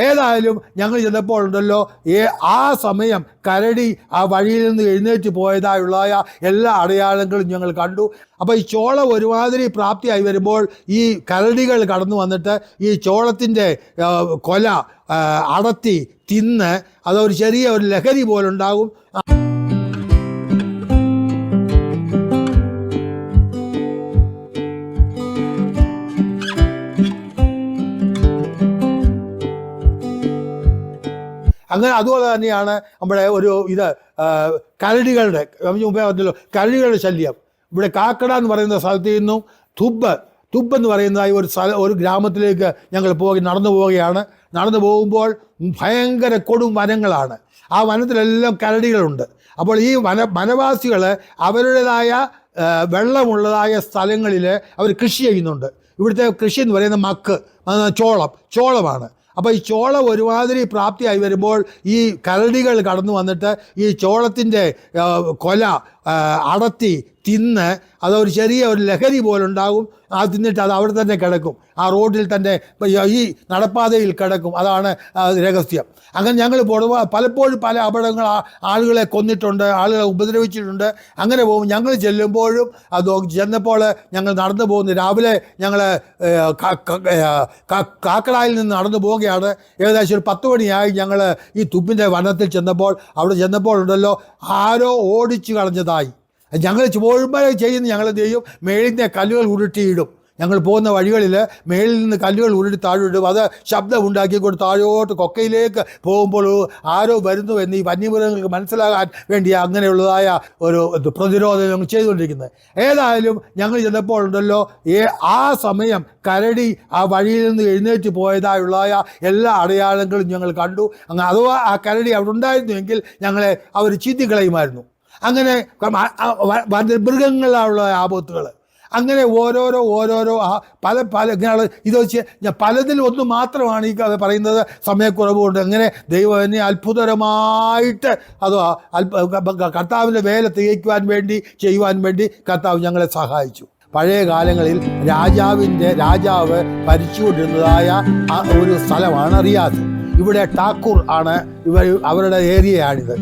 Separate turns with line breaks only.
ഏതായാലും ഞങ്ങൾ ചെന്നപ്പോഴുണ്ടല്ലോ ആ സമയം കരടി ആ വഴിയിൽ നിന്ന് എഴുന്നേറ്റ് പോയതായുള്ള എല്ലാ അടയാളങ്ങളും ഞങ്ങൾ കണ്ടു. അപ്പോൾ ഈ ചോളം ഒരുമാതിരി പ്രാപ്തിയായി വരുമ്പോൾ ഈ കരടികൾ കടന്നു വന്നിട്ട് ഈ ചോളത്തിൻ്റെ കൊല അടത്തി തിന്ന് അതൊരു ചെറിയ ഒരു ലഹരി പോലുണ്ടാകും. അങ്ങനെ അതുപോലെ തന്നെയാണ് നമ്മുടെ ഒരു കരടികളുടെ മുമ്പേ പറഞ്ഞല്ലോ കരടികളുടെ ശല്യം. ഇവിടെ കാക്കട എന്ന് പറയുന്ന സ്ഥലത്ത് നിന്നും തുബ്ബ് എന്ന് പറയുന്നതായി ഒരു ഗ്രാമത്തിലേക്ക് ഞങ്ങൾ നടന്നു പോവുകയാണ്. നടന്നു പോകുമ്പോൾ ഭയങ്കര കൊടും വനങ്ങളാണ്. ആ വനത്തിലെല്ലാം കരടികളുണ്ട്. അപ്പോൾ ഈ വനവാസികൾ അവരുടേതായ വെള്ളമുള്ളതായ സ്ഥലങ്ങളിൽ അവർ കൃഷി ചെയ്യുന്നുണ്ട്. ഇവിടുത്തെ കൃഷി എന്ന് പറയുന്ന ചോളമാണ്. അപ്പോൾ ഈ ചോളം ഒരുമാതിരി പ്രാപ്തിയായി വരുമ്പോൾ ഈ കരടികൾ കടന്നു വന്നിട്ട് ഈ ചോളത്തിൻ്റെ കൊല അടത്തി തിന്ന് അതൊരു ചെറിയ ഒരു ലഹരി പോലുണ്ടാകും. അത് തിന്നിട്ട് അത് അവിടെ തന്നെ കിടക്കും, ആ റോഡിൽ തന്നെ ഈ നടപ്പാതയിൽ കിടക്കും. അതാണ് രഹസ്യം. അങ്ങനെ ഞങ്ങൾ പലപ്പോഴും പല അപകടങ്ങൾ ആളുകളെ കൊന്നിട്ടുണ്ട്, ആളുകളെ ഉപദ്രവിച്ചിട്ടുണ്ട്. അങ്ങനെ പോകും. ഞങ്ങൾ ചെല്ലുമ്പോഴും ചെന്നപ്പോൾ ഞങ്ങൾ നടന്നു പോകുന്നു. രാവിലെ ഞങ്ങൾ കാക്കടായിൽ നിന്ന് നടന്നു പോവുകയാണ്. ഏകദേശം ഒരു 10 മണിയായി ഞങ്ങൾ ഈ തുമ്പിൻ്റെ വനത്തിൽ അവിടെ ചെന്നപ്പോഴുണ്ടല്ലോ ആരോ ഓടിച്ചു കളഞ്ഞതായി. ഞങ്ങൾ പോകുമ്പോൾ ഞങ്ങൾ എന്ത് ചെയ്യും, മേളിൻ്റെ കല്ലുകൾ ഉരുട്ടിയിടും. ഞങ്ങൾ പോകുന്ന വഴികളിൽ മേളിൽ നിന്ന് കല്ലുകൾ ഉരുട്ടി താഴോട്ടും. അത് ശബ്ദം ഉണ്ടാക്കിക്കൊണ്ട് താഴോട്ട് കൊക്കയിലേക്ക് പോകുമ്പോൾ ആരോ വരുന്നു എന്ന് ഈ വന്യമൃഗങ്ങൾക്ക് മനസ്സിലാകാൻ വേണ്ടി അങ്ങനെയുള്ളതായ ഒരു പ്രതിരോധം ഞങ്ങൾ ചെയ്തുകൊണ്ടിരിക്കുന്നത്. ഏതായാലും ഞങ്ങൾ ചെന്നപ്പോഴുണ്ടല്ലോ ആ സമയം കരടി ആ വഴിയിൽ നിന്ന് എഴുന്നേറ്റ് പോയതായുള്ള എല്ലാ അടയാളങ്ങളും ഞങ്ങൾ കണ്ടു. അഥവാ ആ കരടി അവിടെ ഉണ്ടായിരുന്നുവെങ്കിൽ ഞങ്ങളെ അവർ ചീത്തിക്കളയുമായിരുന്നു. അങ്ങനെ മൃഗങ്ങളുള്ള ആപത്തുകൾ അങ്ങനെ ഓരോരോ പല ഇങ്ങനെയുള്ള ഇത് വെച്ച് പലതിൽ ഒന്ന് മാത്രമാണ് ഈ പറയുന്നത്. സമയക്കുറവ് കൊണ്ട് അങ്ങനെ ദൈവം എന്നെ അത്ഭുതകരമായിട്ട് കർത്താവിൻ്റെ വേല ചെയ്യുവാൻ വേണ്ടി കർത്താവ് ഞങ്ങളെ സഹായിച്ചു. പഴയ കാലങ്ങളിൽ രാജാവ് ഭരിച്ചുകൊണ്ടിരുന്നതായ ഒരു സ്ഥലമാണ് റിയാദ്. ഇവിടെ ടാക്കൂർ ആണ് അവരുടെ ഏരിയയാണിത്.